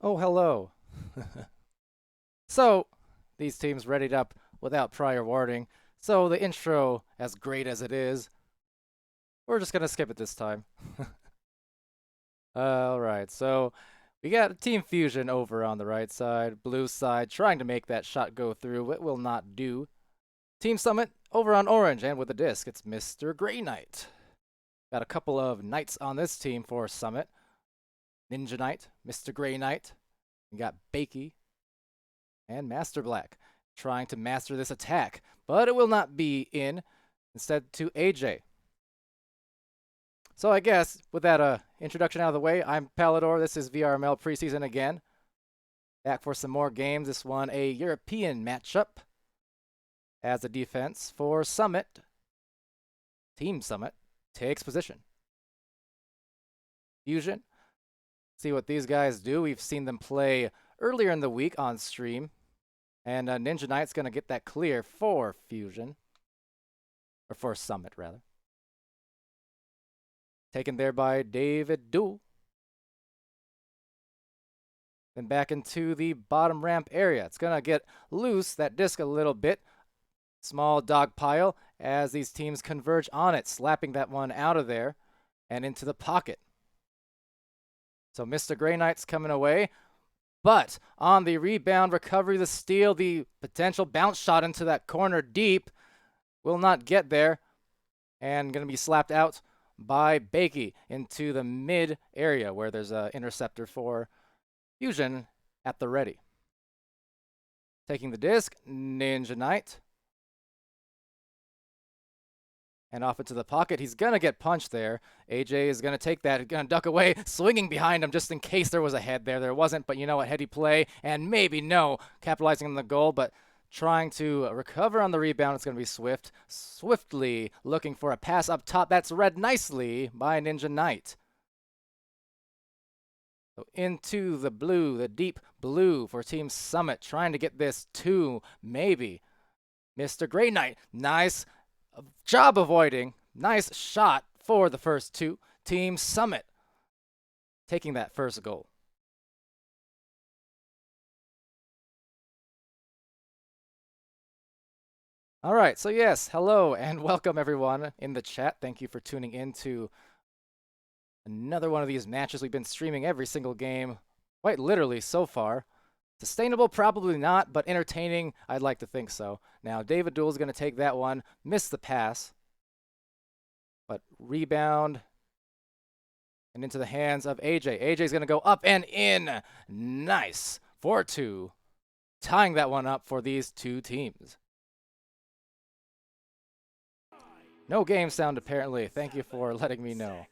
Oh, hello. So, these teams readied up without prior warning, so the intro, as great as it is, we're just gonna skip it this time. Alright, so we got Team Fusion over on the right side, blue side trying to make that shot go through. It will not do. Team Summit over on orange, and with a disc, it's Mr. Grey Knight. Got a couple of knights on this team for Summit. Ninja Knight, Mr. Grey Knight. We got Bakey and Master Black trying to master this attack, but it will not be in, instead to AJ. So I guess with that introduction out of the way, I'm Palidore. This is VRML preseason again. Back for some more games. This one a European matchup as a defense for Summit. Team Summit takes position. Fusion. See what these guys do. We've seen them play earlier in the week on stream. And Ninja Knight's going to get that clear for Fusion. Or for Summit, rather. Taken there by David Duel. Then back into the bottom ramp area. It's going to get loose, that disc a little bit. Small dog pile as these teams converge on it, slapping that one out of there and into the pocket. So Mr. Grey Knight's coming away. But on the rebound, recovery, the steal, the potential bounce shot into that corner deep will not get there. And going to be slapped out by Bakey into the mid area where there's an interceptor for Fusion at the ready. Taking the disc, Ninja Knight. And off into the pocket. He's going to get punched there. AJ is going to take that, going to duck away, swinging behind him just in case there was a head there. There wasn't, but you know what, heady play, and maybe no, capitalizing on the goal, but trying to recover on the rebound. It's going to be Swift. Swiftly looking for a pass up top. That's read nicely by Ninja Knight. So into the blue, the deep blue for Team Summit, trying to get this to maybe Mr. Grey Knight. Nice job avoiding. Nice shot for the first two. Team Summit taking that first goal. All right, so yes, hello and welcome everyone in the chat. Thank you for tuning in to another one of these matches. We've been streaming every single game, quite literally so far. Sustainable, probably not, but entertaining, I'd like to think so. Now, David Duel's going to take that one, miss the pass, but rebound and into the hands of AJ. AJ's going to go up and in. Nice. 4-2. Tying that one up for these two teams. No game sound, apparently. Thank you for letting me know.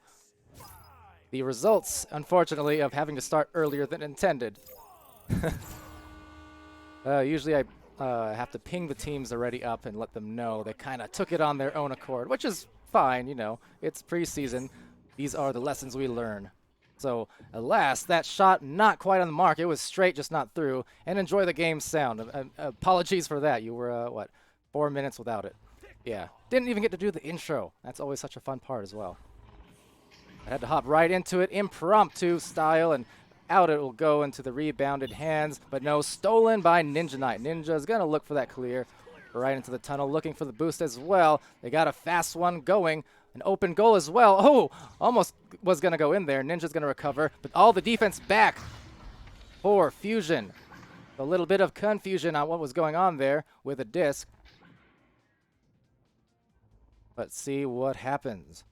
The results, unfortunately, of having to start earlier than intended. Usually I have to ping the teams already up and let them know. They kind of took it on their own accord, which is fine, you know. It's preseason. These are the lessons we learn. So, alas, that shot not quite on the mark. It was straight, just not through. And enjoy the game sound. Apologies for that. You were, what, 4 minutes without it. Yeah. Didn't even get to do the intro. That's always such a fun part as well. I had to hop right into it, impromptu style, and out it will go into the rebounded hands, but no, stolen by Ninja Knight. Ninja's going to look for that clear right into the tunnel, looking for the boost as well. They got a fast one going, an open goal as well. Oh, almost was going to go in there. Ninja's going to recover, but all the defense back for Fusion. A little bit of confusion on what was going on there with a disc. Let's see what happens.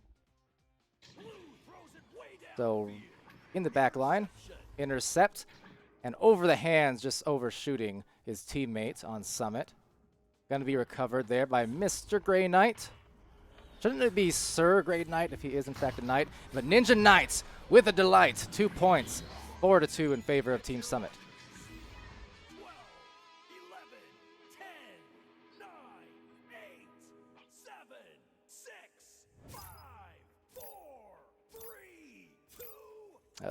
So, in the back line, intercept, and over the hands, just overshooting his teammate on Summit. Going to be recovered there by Mr. Grey Knight. Shouldn't it be Sir Grey Knight if he is in fact a knight? But Ninja Knight with a delight. 2 points. 4-2 in favor of Team Summit.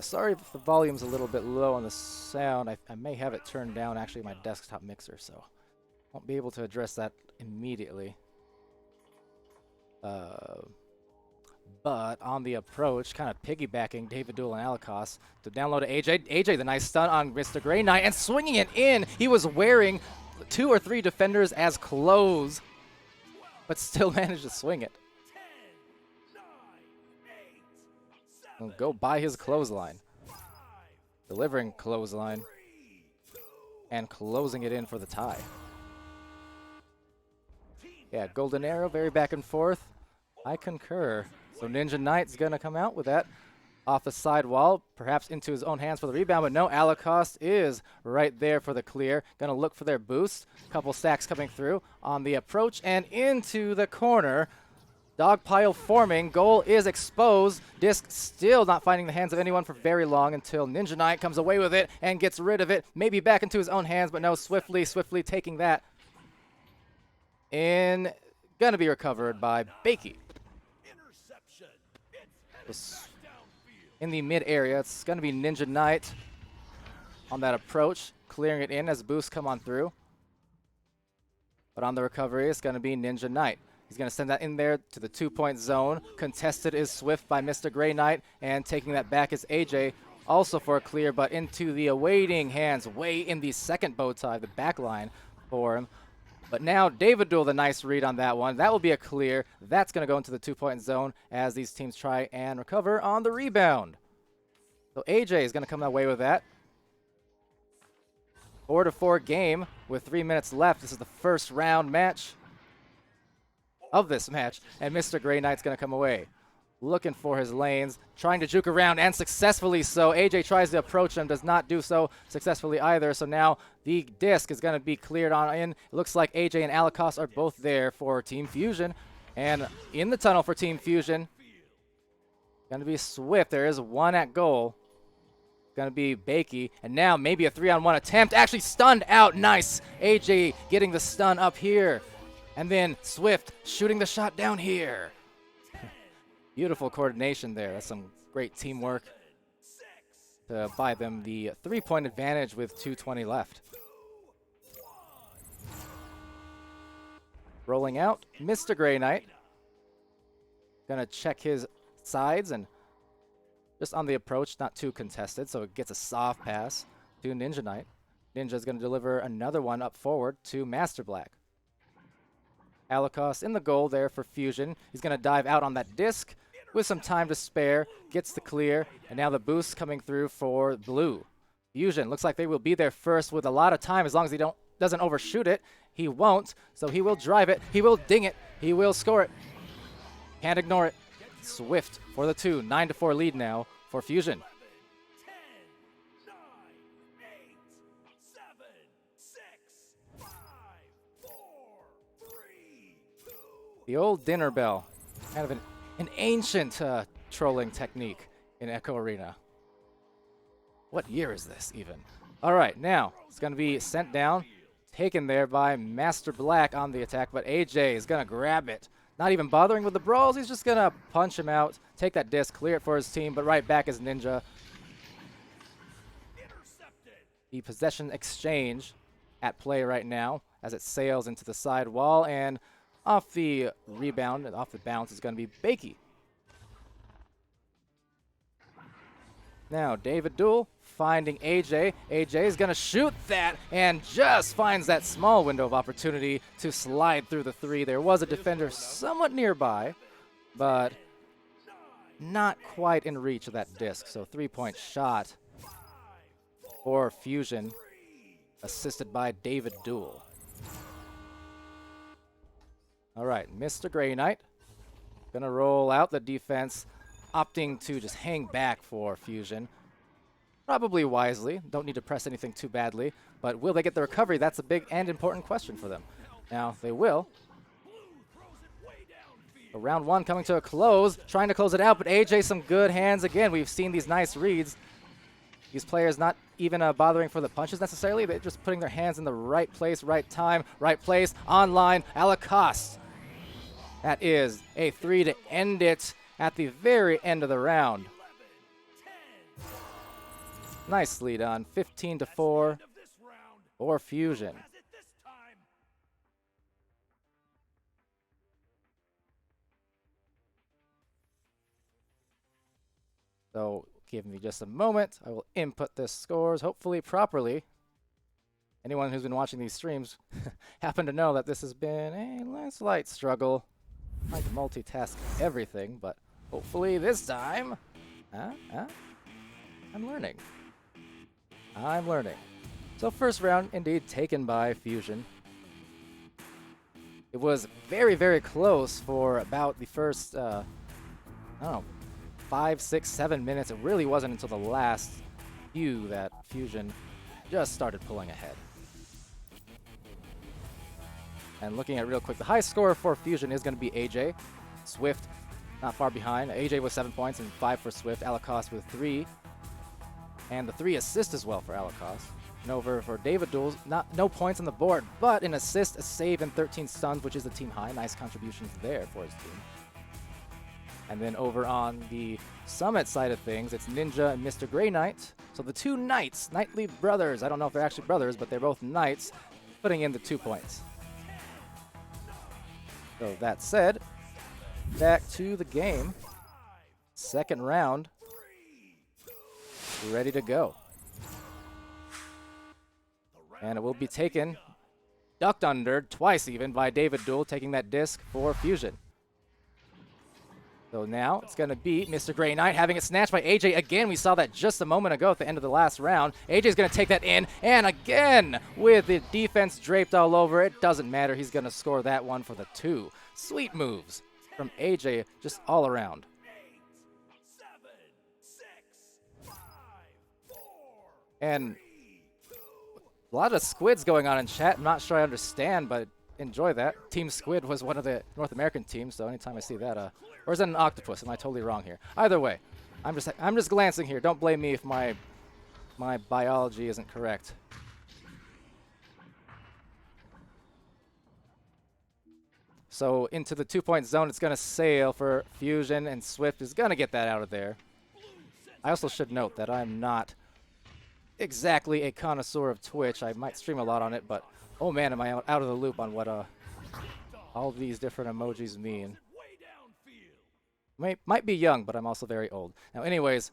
Sorry if the volume's a little bit low on the sound. I may have it turned down, actually, my desktop mixer, so won't be able to address that immediately. But on the approach, kind of piggybacking David Duel and Alikos to download to AJ. AJ, the nice stun on Mr. Grey Knight, and swinging it in. He was wearing 2 or 3 defenders as clothes, but still managed to swing it. And go by his clothesline. Delivering clothesline. And closing it in for the tie. Yeah, golden arrow, very back and forth. I concur. So Ninja Knight's going to come out with that off the side wall, perhaps into his own hands for the rebound, but no, Alikos is right there for the clear. Going to look for their boost. Couple stacks coming through on the approach and into the corner. Dog pile forming. Goal is exposed. Disc still not finding the hands of anyone for very long until Ninja Knight comes away with it and gets rid of it. Maybe back into his own hands, but no, swiftly taking that. And going to be recovered by Bakey. In the mid area, it's going to be Ninja Knight on that approach, clearing it in as boosts come on through. But on the recovery, it's going to be Ninja Knight. He's going to send that in there to the 2-point zone. Contested is Swift by Mr. Grey Knight, and taking that back is AJ, also for a clear, but into the awaiting hands, way in the second bow tie, the back line for him. But now David Duel, the nice read on that one. That will be a clear. That's going to go into the 2-point zone as these teams try and recover on the rebound. So AJ is going to come away with that. 4-4 game with 3 minutes left. This is the first round match of this match. And Mr. Grey Knight's going to come away. Looking for his lanes, trying to juke around, and successfully so. AJ tries to approach him, does not do so successfully either. So now the disc is going to be cleared on in. It looks like AJ and Alikos are both there for Team Fusion. And in the tunnel for Team Fusion, going to be Swift. There is one at goal. Going to be Bakey. And now maybe a 3-on-1 attempt. Actually stunned out. Nice. AJ getting the stun up here. And then Swift shooting the shot down here. Beautiful coordination there. That's some great teamwork to buy them the 3-point advantage with 2:20 left. Rolling out, Mr. Grey Knight. Gonna check his sides and just on the approach, not too contested, so it gets a soft pass to Ninja Knight. Ninja's gonna deliver another one up forward to Master Black. Alikos in the goal there for Fusion. He's gonna dive out on that disc with some time to spare, gets the clear, and now the boost coming through for Blue. Fusion looks like they will be there first with a lot of time as long as he doesn't overshoot it. He won't, so he will drive it, he will ding it, he will score it. Can't ignore it. Swift for the 2, 9-4 lead now for Fusion. The old dinner bell, kind of an ancient trolling technique in Echo Arena. What year is this even? All right, now it's going to be sent down, taken there by Master Black on the attack, but AJ is going to grab it. Not even bothering with the brawls, he's just going to punch him out, take that disc, clear it for his team, but right back is Ninja. The possession exchange at play right now as it sails into the side wall, and off the rebound, off the bounce, is going to be Bakey. Now, David Duel finding AJ. AJ is going to shoot that and just finds that small window of opportunity to slide through the 3. There was a defender somewhat nearby, but not quite in reach of that disc. So 3-point shot for Fusion, assisted by David Duel. All right, Mr. Grey Knight gonna roll out the defense, opting to just hang back for Fusion. Probably wisely, don't need to press anything too badly, but will they get the recovery? That's a big and important question for them. Now, they will. So round 1 coming to a close, trying to close it out, but AJ some good hands again. We've seen these nice reads. These players not even bothering for the punches necessarily, they're just putting their hands in the right place, right time, right place, online, Alikos. That is a 3 to end it at the very end of the round. Nicely done, 15-4 for Fusion. So give me just a moment. I will input the scores, hopefully properly. Anyone who's been watching these streams happen to know that this has been a slight struggle. I can multitask everything, but hopefully this time, I'm learning. I'm learning. So first round, indeed, taken by Fusion. It was very, very close for about the first, I don't know, 5, 6, 7 minutes. It really wasn't until the last few that Fusion just started pulling ahead. And looking at it real quick, the high score for Fusion is going to be AJ. Swift, not far behind. AJ with 7 points and 5 for Swift. Alakos with 3. And the 3 assists as well for Alakos. And over for David Duels, no points on the board, but an assist, a save, and 13 stuns, which is the team high. Nice contributions there for his team. And then over on the Summit side of things, it's Ninja and Mr. Grey Knight. So the two Knights, Knightly brothers. I don't know if they're actually brothers, but they're both Knights, putting in the 2 points. So that said, back to the game. Second round. Ready to go. And it will be taken, ducked under, twice even, by David Duel, taking that disc for Fusion. So now it's going to be Mr. Grey Knight having it snatched by AJ again. We saw that just a moment ago at the end of the last round. AJ's going to take that in, and again, with the defense draped all over it, doesn't matter. He's going to score that one for the 2. Sweet moves from AJ just all around. And a lot of squids going on in chat. I'm not sure I understand, but enjoy that. Team Squid was one of the North American teams, so anytime I see that, or is that an octopus? Am I totally wrong here? Either way, I'm just glancing here. Don't blame me if my biology isn't correct. So into the 2-point zone, it's going to sail for Fusion, and Swift is going to get that out of there. I also should note that I'm not exactly a connoisseur of Twitch. I might stream a lot on it, but oh man, am I out of the loop on what all these different emojis mean. Might be young, but I'm also very old. Now anyways,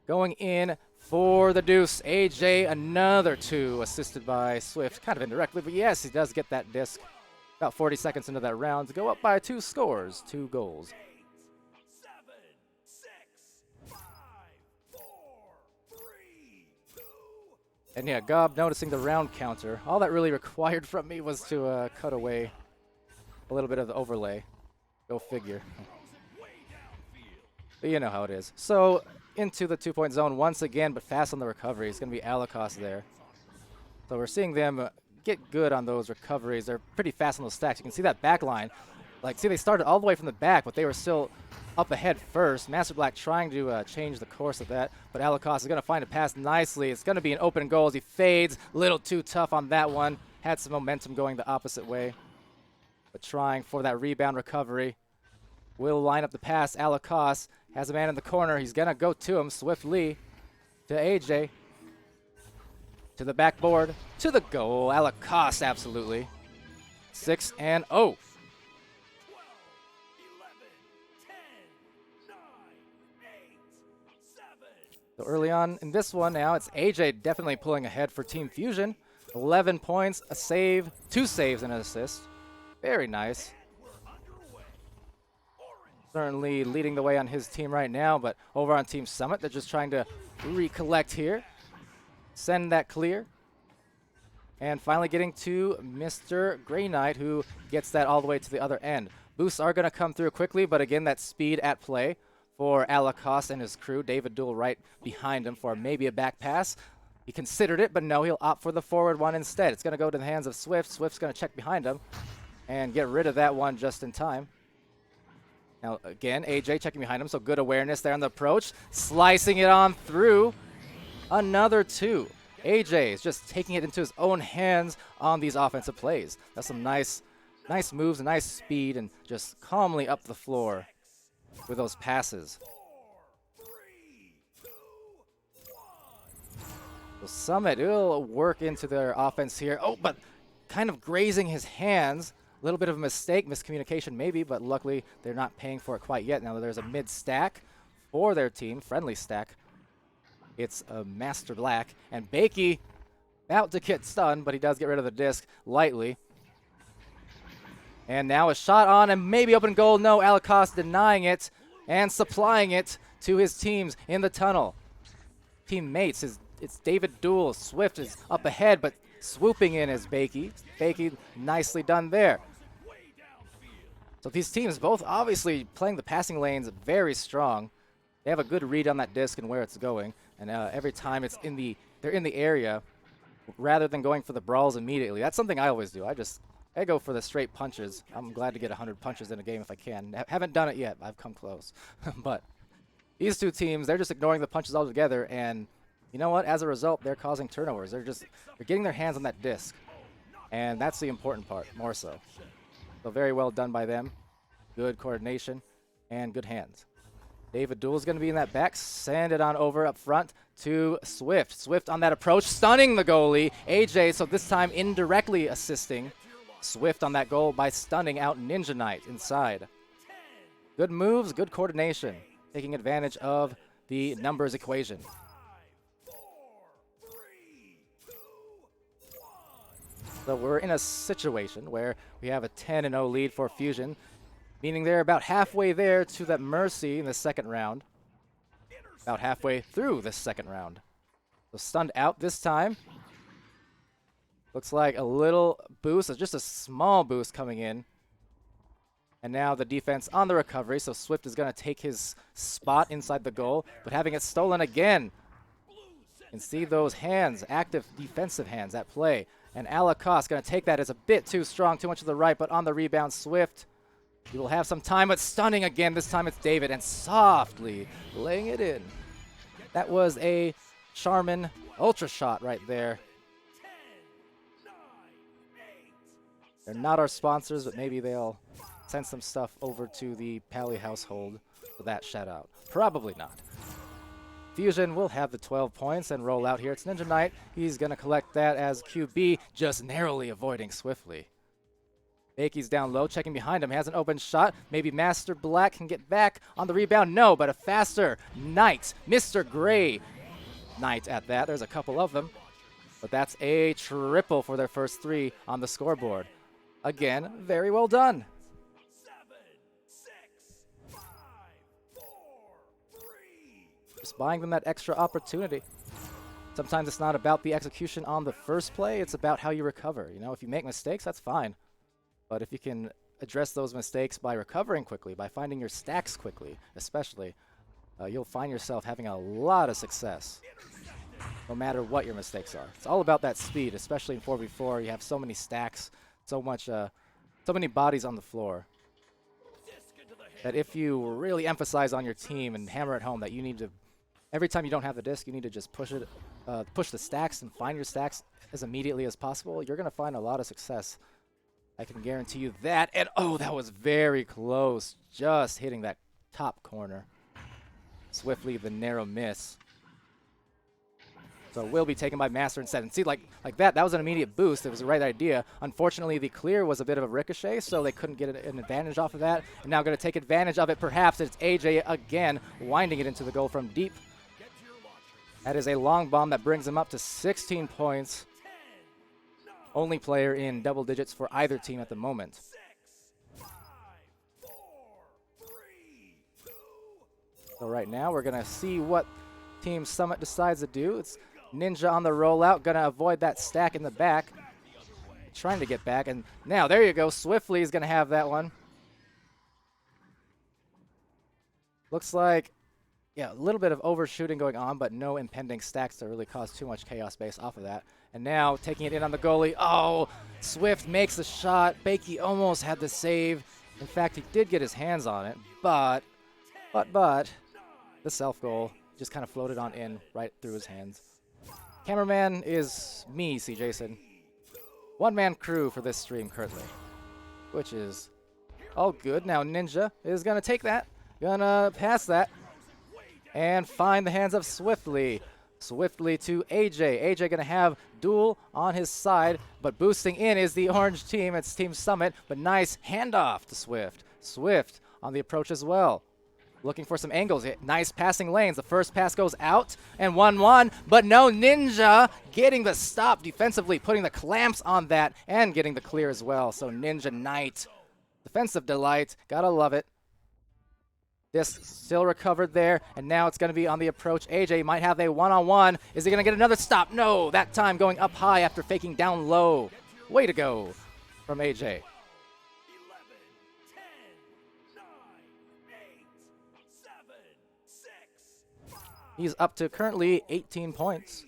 going in for the deuce, AJ, another 2, assisted by Swift, kind of indirectly, but yes, he does get that disc about 40 seconds into that round to go up by 2 scores, 2 goals. And yeah, Gob noticing the round counter. All that really required from me was to cut away a little bit of the overlay. Go figure. But you know how it is. So into the 2-point zone once again, but fast on the recovery. It's going to be Alakos there. So we're seeing them get good on those recoveries. They're pretty fast on those stacks. You can see that back line. Like, see, they started all the way from the back, but they were still up ahead first. Master Black trying to change the course of that, but Alakos is going to find a pass nicely. It's going to be an open goal as he fades. A little too tough on that one. Had some momentum going the opposite way, but trying for that rebound recovery. Will line up the pass. Alakos has a man in the corner. He's going to go to him swiftly to AJ. To the backboard. To the goal. Alakos, absolutely. 6-0. So early on in this one now, it's AJ definitely pulling ahead for Team Fusion. 11 points, a save, 2 saves, and an assist. Very nice. Certainly leading the way on his team right now, but over on Team Summit, they're just trying to recollect here. Send that clear. And finally getting to Mr. Grey Knight, who gets that all the way to the other end. Boosts are going to come through quickly, but again, that speed at play for Alakos and his crew. David Duel right behind him for maybe a back pass. He considered it, but no, he'll opt for the forward one instead. It's going to go to the hands of Swift. Swift's going to check behind him and get rid of that one just in time. Now, again, AJ checking behind him, so good awareness there on the approach. Slicing it on through. Another 2. AJ is just taking it into his own hands on these offensive plays. That's some nice moves, nice speed, and just calmly up the floor with those passes. So Summit will work into their offense here. Oh, but kind of grazing his hands. A little bit of a mistake, miscommunication maybe, but luckily they're not paying for it quite yet. Now there's a mid-stack for their team, friendly stack. It's a Master Black, and Bakey about to get stunned, but he does get rid of the disc lightly. And now a shot on and maybe open goal. No, Alacost denying it and supplying it to his teams in the tunnel. Teammates, it's David Duel. Swift is up ahead, but swooping in is Bakey. Bakey, nicely done there. So these teams both obviously playing the passing lanes very strong. They have a good read on that disc and where it's going. And every time they're in the area, rather than going for the brawls immediately. That's something I always do. I go for the straight punches. I'm glad to get 100 punches in a game if I can. Haven't done it yet. I've come close. But these two teams, they're just ignoring the punches altogether. And you know what? As a result, they're causing turnovers. They're getting their hands on that disc. And that's the important part, more so. So very well done by them. Good coordination and good hands. David Duel's going to be in that back. Send it on over up front to Swift. Swift on that approach, stunning the goalie. AJ, so this time indirectly assisting Swift on that goal by stunning out Ninja Knight inside. Good moves, good coordination, taking advantage of the numbers equation. So we're in a situation where we have a 10-0 lead for Fusion, meaning they're about halfway there to that Mercy in the second round. About halfway through this second round. So stunned out this time. Looks like a little boost, just a small boost coming in. And now the defense on the recovery, so Swift is going to take his spot inside the goal, but having it stolen again. And see those hands, active defensive hands at play. And Alacost going to take that as a bit too strong, too much to the right, but on the rebound, Swift. He will have some time, but stunning again. This time it's David, and softly laying it in. That was a Charmin Ultra Shot right there. They're not our sponsors, but maybe they'll send some stuff over to the Pally household for that shout out. Probably not. Fusion will have the 12 points and roll out here. It's Ninja Knight. He's going to collect that as QB, just narrowly avoiding swiftly. Bakey's down low, checking behind him. Has an open shot. Maybe Master Black can get back on the rebound. No, but a faster Knight. Mr. Gray Knight at that. There's a couple of them. But that's a triple for their first three on the scoreboard. Again, very well done. 7, 6, 5, 4, 3. Just buying them that extra opportunity. Sometimes it's not about the execution on the first play. It's about how you recover. You know, if you make mistakes, that's fine. But if you can address those mistakes by recovering quickly, by finding your stacks quickly, especially, you'll find yourself having a lot of success, no matter what your mistakes are. It's all about that speed, especially in 4v4. You have so many stacks, so many bodies on the floor, that if you really emphasize on your team and hammer it home that you need to, every time you don't have the disc, you need to just push the stacks and find your stacks as immediately as possible, you're going to find a lot of success. I can guarantee you that. And oh, that was very close. Just hitting that top corner. Swiftly, the narrow miss. So will be taken by Master instead. And see, like that was an immediate boost. It was the right idea. Unfortunately, the clear was a bit of a ricochet, so they couldn't get an advantage off of that. And now going to take advantage of it, perhaps. It's AJ again, winding it into the goal from deep. That is a long bomb that brings him up to 16 points. Only player in double digits for either team at the moment. 6, 5, 4, 3, 2. So right now we're going to see what Team Summit decides to do. It's Ninja on the rollout, going to avoid that stack in the back. Trying to get back, and now there you go. Swiftly is going to have that one. Looks like, yeah, a little bit of overshooting going on, but no impending stacks to really cause too much chaos base off of that. And now taking it in on the goalie. Oh, Swift makes the shot. Bakey almost had the save. In fact, he did get his hands on it, but the self-goal just kind of floated on in right through his hands. Cameraman is me, C. Jason. One-man crew for this stream currently, which is all good. Now Ninja is going to take that, going to pass that, and find the hands of Swiftly. Swiftly to AJ. AJ going to have Duel on his side, but boosting in is the orange team. It's Team Summit, but nice handoff to Swift. Swift on the approach as well. looking for some angles. Nice passing lanes. The first pass goes out, and 1-1, but no, Ninja getting the stop defensively, putting the clamps on that, and getting the clear as well. So Ninja Knight, defensive delight. Gotta love it. Disc still recovered there, and now it's going to be on the approach. AJ might have a one-on-one. Is he going to get another stop? No, that time going up high after faking down low. Way to go from AJ. 11, 10, 9, 8, 7, 6, 5, He's up to currently 18 points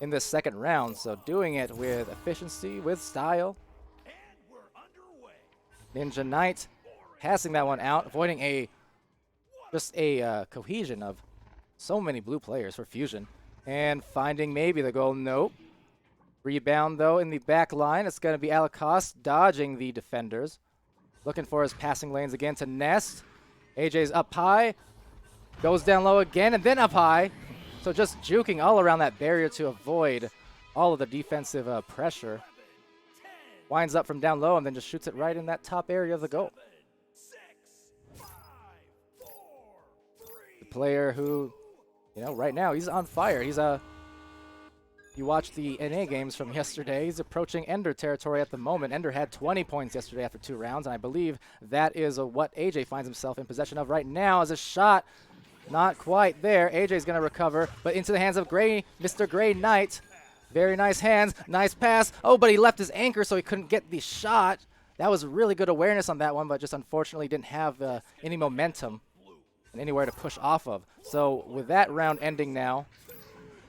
in this second round, so doing it with efficiency, with style. and we're underway. Ninja Knight passing that one out, avoiding just a cohesion of so many blue players for Fusion. And finding maybe the goal. Nope. Rebound, though, in the back line. It's going to be Alacoste dodging the defenders. Looking for his passing lanes again to Nest. AJ's up high. Goes down low again and then up high. So just juking all around that barrier to avoid all of the defensive pressure. Winds up from down low and then just shoots it right in that top area of the goal. 6, 5, 4, 3, Player who, you know, right now he's on fire. He's you watched the NA games from yesterday. He's approaching Ender territory at the moment. Ender had 20 points yesterday after 2 rounds, and I believe that is what AJ finds himself in possession of right now as a shot. Not quite there. AJ's going to recover, but into the hands of Gray, Mr. Gray Knight. Very nice hands, nice pass. Oh, but he left his anchor, so he couldn't get the shot. That was really good awareness on that one, but just unfortunately didn't have any momentum and anywhere to push off of. So with that round ending now,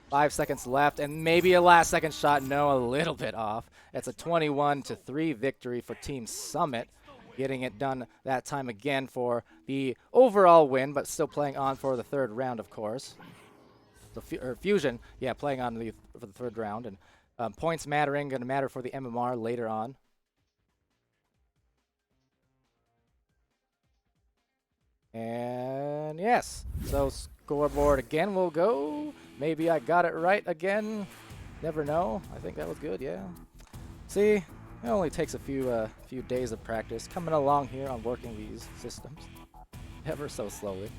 5 seconds left, and maybe a last-second shot. No, a little bit off. It's a 21-3 victory for Team Summit, getting it done that time again for the overall win, but still playing on for the third round, of course. So Fusion, yeah, playing on for the third round, and points mattering, going to matter for the MMR later on. And yes, so scoreboard again will go. Maybe I got it right again. Never know. I think that was good, yeah. See, it only takes a few days of practice. Coming along here on working these systems ever so slowly.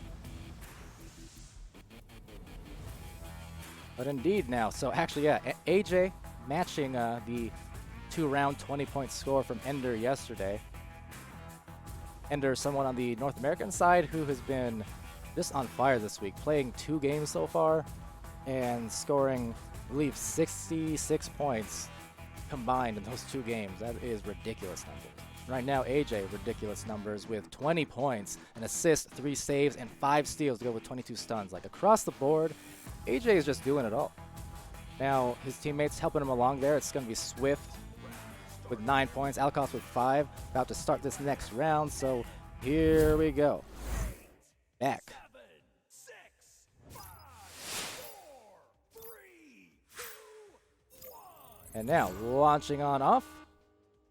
But indeed now, so actually, yeah, AJ matching the 2-round 20-point score from Ender yesterday. Ender, someone on the North American side who has been just on fire this week, playing 2 games so far and scoring, I believe, 66 points combined in those 2 games. That is ridiculous numbers. Right now, AJ, ridiculous numbers with 20 points, an assist, 3 saves, and 5 steals to go with 22 stuns. Like, across the board, AJ is just doing it all. Now, his teammates helping him along there. It's going to be Swift with 9 points, Alacoste with 5. About to start this next round, so here we go. Back. 7, 6, 5, 4, 3, 2, 1. And now, launching on off.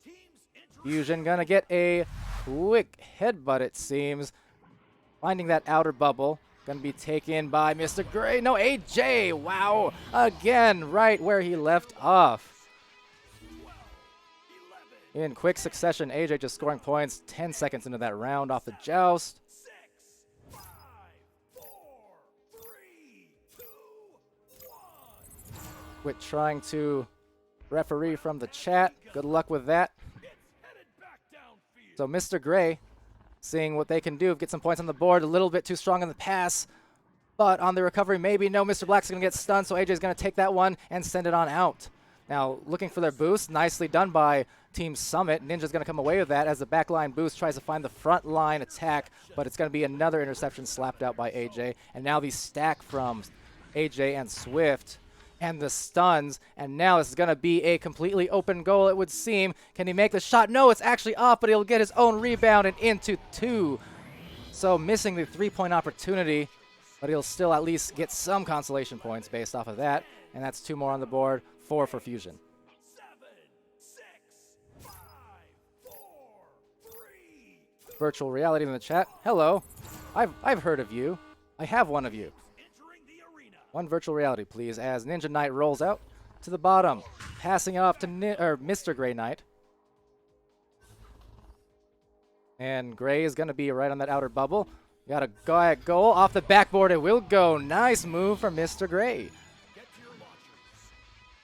Teams entering Fusion gonna get a quick headbutt, it seems. Finding that outer bubble. Gonna be taken by Mr. Gray. No, AJ! Wow! Again, right where he left off. 11, In quick succession, AJ just scoring points 10 seconds into that round off the joust. 6, 5, 4, 3, 2, 1. Quit trying to referee from the chat. Good luck with that. Headed back downfield. So Mr. Gray seeing what they can do, get some points on the board, a little bit too strong in the pass. But on the recovery, maybe no, Mr. Black's going to get stunned, so AJ's going to take that one and send it on out. Now, looking for their boost, nicely done by Team Summit. Ninja's going to come away with that as the backline boost tries to find the front line attack, but it's going to be another interception slapped out by AJ. And now the stack from AJ and Swift and the stuns, and now this is going to be a completely open goal, it would seem. Can he make the shot? No, it's actually off, but he'll get his own rebound and into 2. So missing the 3-point opportunity, but he'll still at least get some consolation points based off of that, and that's 2 more on the board, 4 for Fusion. 7, 6, 5, 4, 3. Virtual reality in the chat. Hello, I've heard of you. I have one of you. Entering the arena. One virtual reality, please, as Ninja Knight rolls out to the bottom, passing it off to Mr. Gray Knight. And Gray is going to be right on that outer bubble. Got a goal off the backboard. It will go. Nice move from Mr. Gray.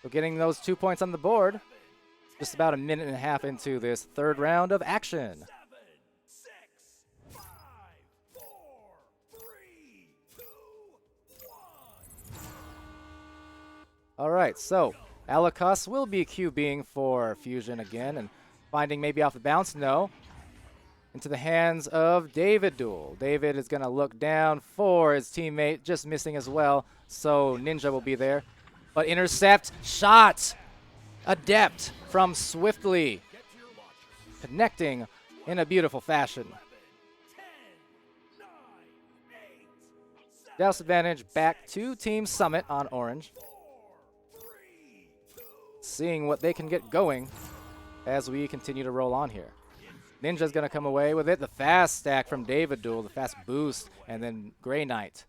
So getting those 2 points on the board. Just about a minute and a half into this third round of action. 7, 6, 5, 4, 3, 2, 1. All right, so Alakos will be QBing for Fusion again and finding maybe off the bounce. No. Into the hands of David Duel. David is going to look down for his teammate, just missing as well. So Ninja will be there. But intercept, shot, adept from Swiftly. Connecting in a beautiful fashion. 10, 9, 8, 7, Douse advantage back to Team Summit on orange. 4, 3, 2. Seeing what they can get going as we continue to roll on here. Ninja's going to come away with it. The fast stack from David Duel, the fast boost, and then Grey Knight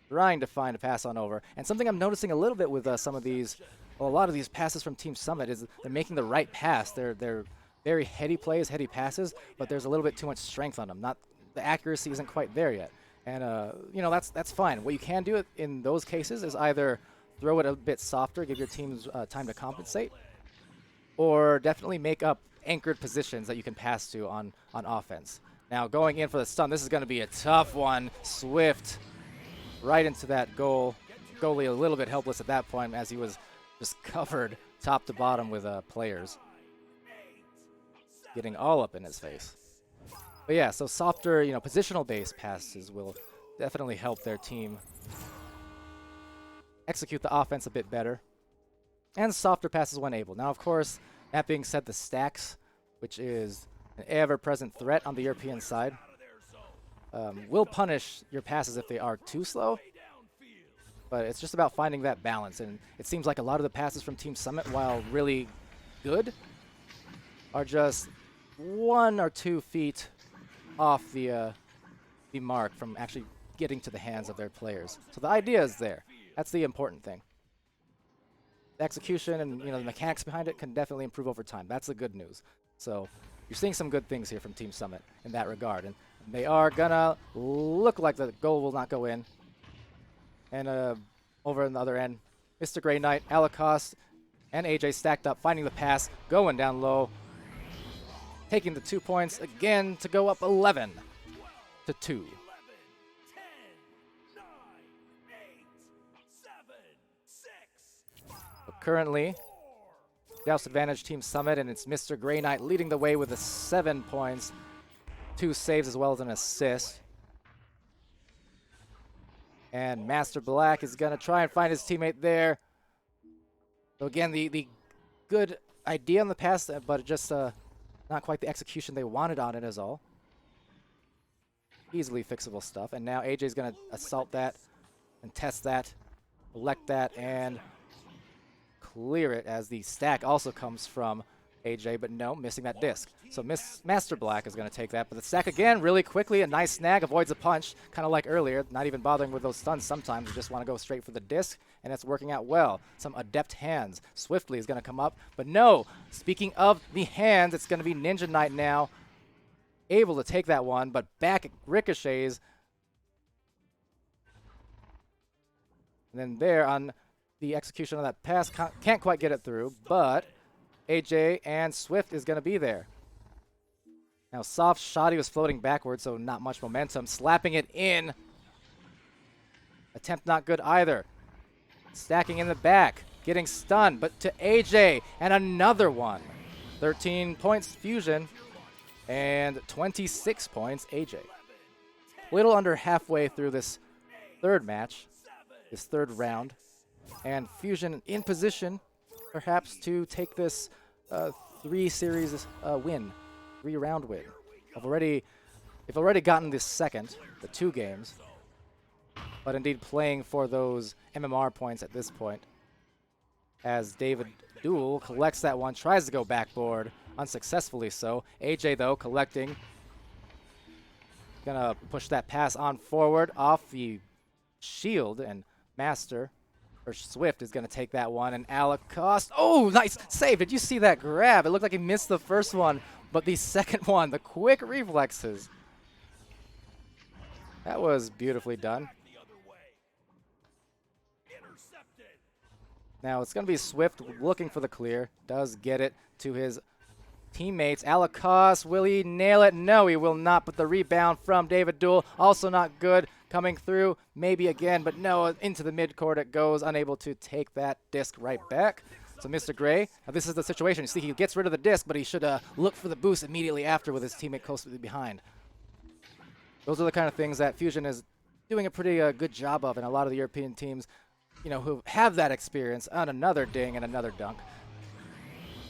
trying to find a pass on over. And something I'm noticing a little bit with some of these, well, a lot of these passes from Team Summit is they're making the right pass. They're very heady plays, heady passes, but there's a little bit too much strength on them. The accuracy isn't quite there yet. And, you know, that's fine. What you can do in those cases is either throw it a bit softer, give your teams time to compensate, or definitely make up anchored positions that you can pass to on offense. Now going in for the stun, this is going to be a tough one. Swift right into that goal. Goalie a little bit helpless at that point as he was just covered top to bottom with players getting all up in his face. But yeah, so softer, you know, positional based passes will definitely help their team execute the offense a bit better. And softer passes when able. Now, of course, that being said, the stacks, which is an ever-present threat on the European side, will punish your passes if they are too slow. But it's just about finding that balance. And it seems like a lot of the passes from Team Summit, while really good, are just 1 or 2 feet off the mark from actually getting to the hands of their players. So the idea is there. That's the important thing. The execution and, you know, the mechanics behind it can definitely improve over time. That's the good news. So you're seeing some good things here from Team Summit in that regard. And they are going to look like the goal will not go in. And over on the other end, Mr. Grey Knight, Alakos, and AJ stacked up, finding the pass, going down low, taking the 2 points again to go up 11 to 2. 11, 10, 9, 8, 7, 6, 5, But currently, 4, Douse advantage Team Summit, and it's Mr. Grey Knight leading the way with the 7 points, 2 saves as well as an assist. And Master Black is going to try and find his teammate there. So again, the good idea on the pass, but just not quite the execution they wanted on it is all. Easily fixable stuff. And now AJ's going to assault that and test that, elect that, and clear it as the stack also comes from AJ, but no, missing that disc. So Master Black is going to take that, but the stack again really quickly, a nice snag, avoids a punch, kind of like earlier, not even bothering with those stuns sometimes, you just want to go straight for the disc, and it's working out well. Some adept hands. Swiftly is going to come up, but no, speaking of the hands, it's going to be Ninja Knight now, able to take that one, but back ricochets. And then there on the execution of that pass, can't quite get it through, but AJ and Swift is going to be there. Now, soft shot, he was floating backwards, so not much momentum. Slapping it in. Attempt not good either. Stacking in the back. Getting stunned, but to AJ. And another one. 13 points Fusion. And 26 points AJ. Little under halfway through this third match. This third round. And Fusion in position, perhaps, to take this 3-series win. 3-round win. They've already gotten this second, the 2 games, but indeed playing for those MMR points at this point. As David Duel collects that one, tries to go backboard, unsuccessfully so. AJ though collecting, gonna push that pass on forward off the shield, and Master or Swift is gonna take that one, and Alakos. Oh, nice save! Did you see that grab? It looked like he missed the first one. But the second one, the quick reflexes. That was beautifully done. The other way. Intercepted. Now it's going to be Swift looking for the clear. Does get it to his teammates. Alacost, will he nail it? No, he will not. But the rebound from David Duel, also not good. Coming through, maybe again, but no, into the midcourt it goes, unable to take that disc right back. So Mr. Gray, now this is the situation. You see, he gets rid of the disc, but he should look for the boost immediately after with his teammate closely behind. Those are the kind of things that Fusion is doing a pretty good job of, and a lot of the European teams, you know, who have that experience on another ding and another dunk,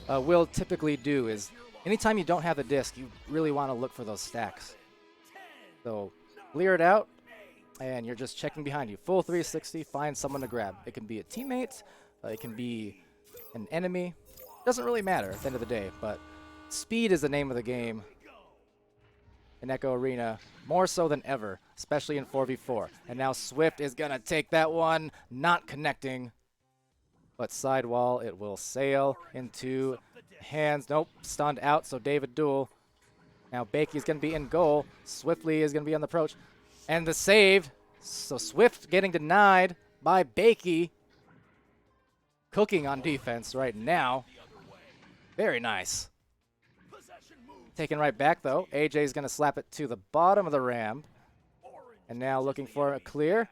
will typically do is anytime you don't have the disc, you really want to look for those stacks. So clear it out, and you're just checking behind you. Full 360, find someone to grab. It can be a teammate, it can be an enemy. Doesn't really matter at the end of the day, but speed is the name of the game in Echo Arena, more so than ever, especially in 4v4. And now Swift is going to take that one, not connecting. But sidewall, it will sail into hands. Nope, stunned out, so David Duel. Now Bakey is going to be in goal. Swiftly is going to be on the approach. And the save, so Swift getting denied by Bakey. Cooking on defense right now. Very nice. Taken right back, though. AJ is going to slap it to the bottom of the ramp. And now looking for a clear.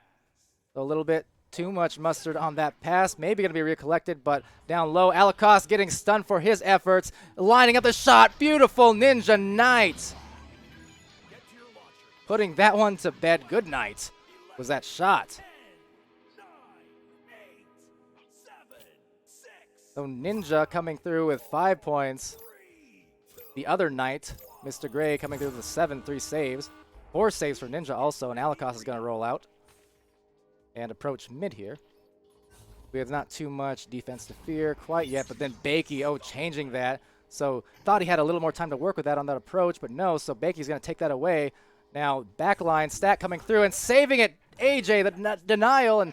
So a little bit too much mustard on that pass. Maybe going to be recollected, but down low. Alacost getting stunned for his efforts. Lining up the shot. Beautiful Ninja Knight. Putting that one to bed. Good night was that shot. So Ninja coming through with 5 points. The other Knight, Mr. Gray, coming through with 7, 3 saves. 4 saves for Ninja also, and Alacost is going to roll out and approach mid here. We have not too much defense to fear quite yet, but then Bakey, changing that. So thought he had a little more time to work with that on that approach, but no, so Bakey's going to take that away. Now backline, Stack coming through and saving it. AJ, the denial, and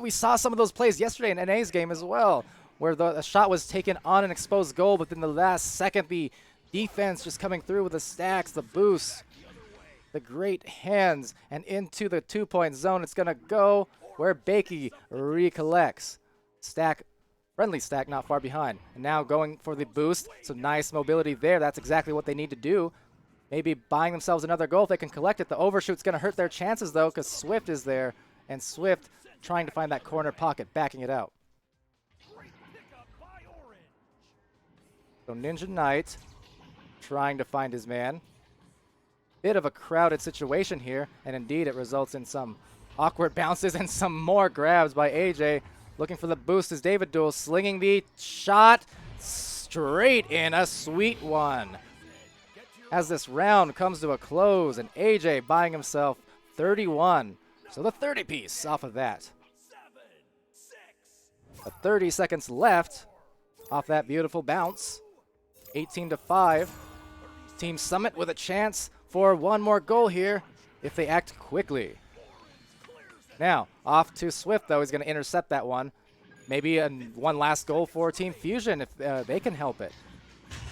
we saw some of those plays yesterday in NA's game as well, where the shot was taken on an exposed goal, but then the last second, the defense just coming through with the stacks, the boost, the great hands, and into the 2-point zone. It's going to go where Bakey recollects. Stack, friendly Stack, not far behind. And now going for the boost, so nice mobility there. That's exactly what they need to do. Maybe buying themselves another goal if they can collect it. The overshoot's going to hurt their chances, though, because Swift is there, and Swift trying to find that corner pocket, backing it out. So Ninja Knight trying to find his man. Bit of a crowded situation here, and indeed it results in some awkward bounces and some more grabs by AJ. Looking for the boost is David Duel, slinging the shot straight in, a sweet one. As this round comes to a close, and AJ buying himself 31. So the 30-piece off of that. 30 seconds left off that beautiful bounce. 18-5. Team Summit with a chance for one more goal here if they act quickly. Now, off to Swift, though. He's going to intercept that one. Maybe one last goal for Team Fusion if they can help it.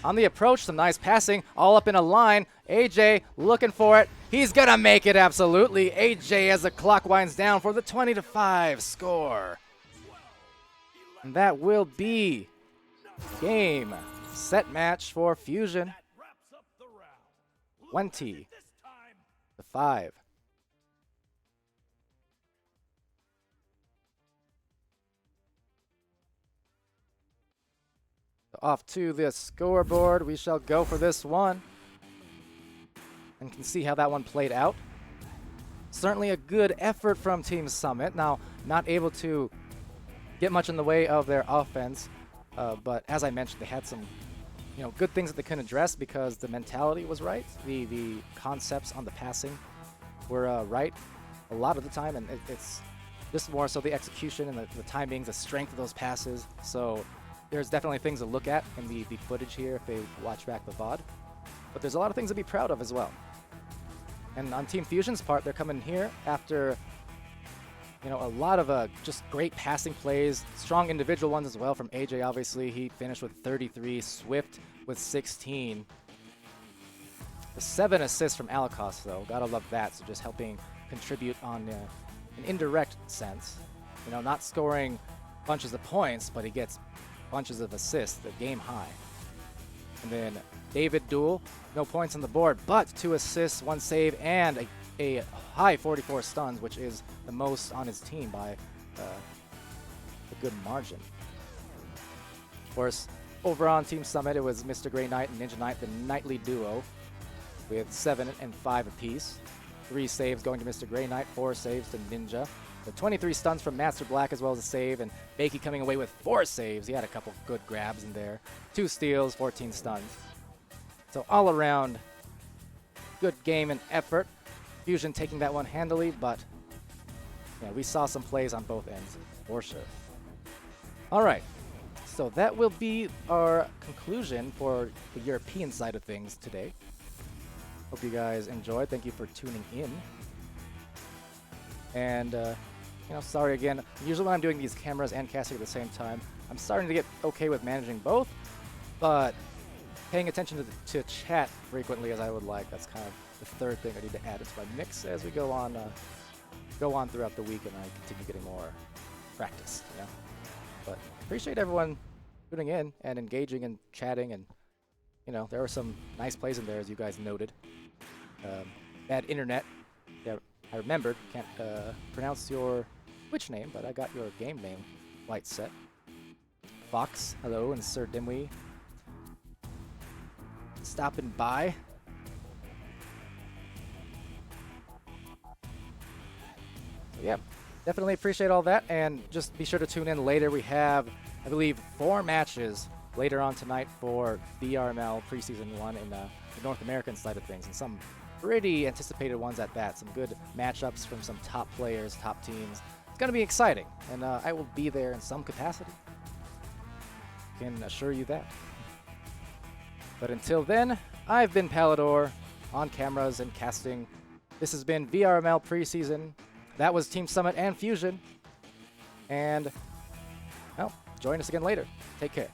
On the approach, some nice passing, all up in a line. AJ looking for it. He's going to make it, absolutely. AJ as the clock winds down for the 20-5 score. And that will be game, set match for Fusion. 20-5. Off to the scoreboard, we shall go for this one. And can see how that one played out. Certainly a good effort from Team Summit. Now, not able to get much in the way of their offense. But as I mentioned, they had some good things that they couldn't address because the mentality was right. The concepts on the passing were right a lot of the time. And it's just more so the execution and the timings, the strength of those passes. So there's definitely things to look at in the footage here if they watch back the VOD. But there's a lot of things to be proud of as well. And on Team Fusion's part, they're coming here after a lot of just great passing plays, strong individual ones as well from AJ, obviously. He finished with 33, Swift with 16. The 7 assists from Alacost, though. Gotta love that. So just helping contribute on an indirect sense. You know, not scoring bunches of points, but he gets bunches of assists, the game high. And then David Duel, no points on the board, but 2 assists, 1 save, and a high 44 stuns, which is the most on his team by a good margin. Of course, over on Team Summit, it was Mr. Grey Knight and Ninja Knight, the knightly duo, with 7 and 5 apiece. 3 saves going to Mr. Grey Knight, 4 saves to Ninja. The 23 stuns from Master Black as well as a save, and Bakey coming away with 4 saves. He had a couple good grabs in there. 2 steals, 14 stuns. So all around, good game and effort. Fusion taking that one handily, but yeah, we saw some plays on both ends, for sure. All right, so that will be our conclusion for the European side of things today. Hope you guys enjoyed. Thank you for tuning in. And, you know, sorry again. Usually when I'm doing these cameras and casting at the same time, I'm starting to get okay with managing both, but paying attention to chat frequently as I would like, that's kind of the third thing I need to add to my mix as we go on throughout the week and I continue getting more practice, you know. But appreciate everyone tuning in and engaging and chatting, and you know, there were some nice plays in there as you guys noted. Bad internet. Yeah, I remembered. Can't pronounce your Twitch name, but I got your game name light set. Fox, hello, and Sir Dimwee stopping by. So yeah, definitely appreciate all that, and just be sure to tune in later. We have, I believe, 4 matches later on tonight for VRML Preseason 1 in the North American side of things, and some pretty anticipated ones at that. Some good matchups from some top players, top teams. It's going to be exciting, and I will be there in some capacity. Can assure you that. But until then, I've been Palidore, on cameras and casting. This has been VRML Preseason. That was Team Summit and Fusion. And, well, join us again later. Take care.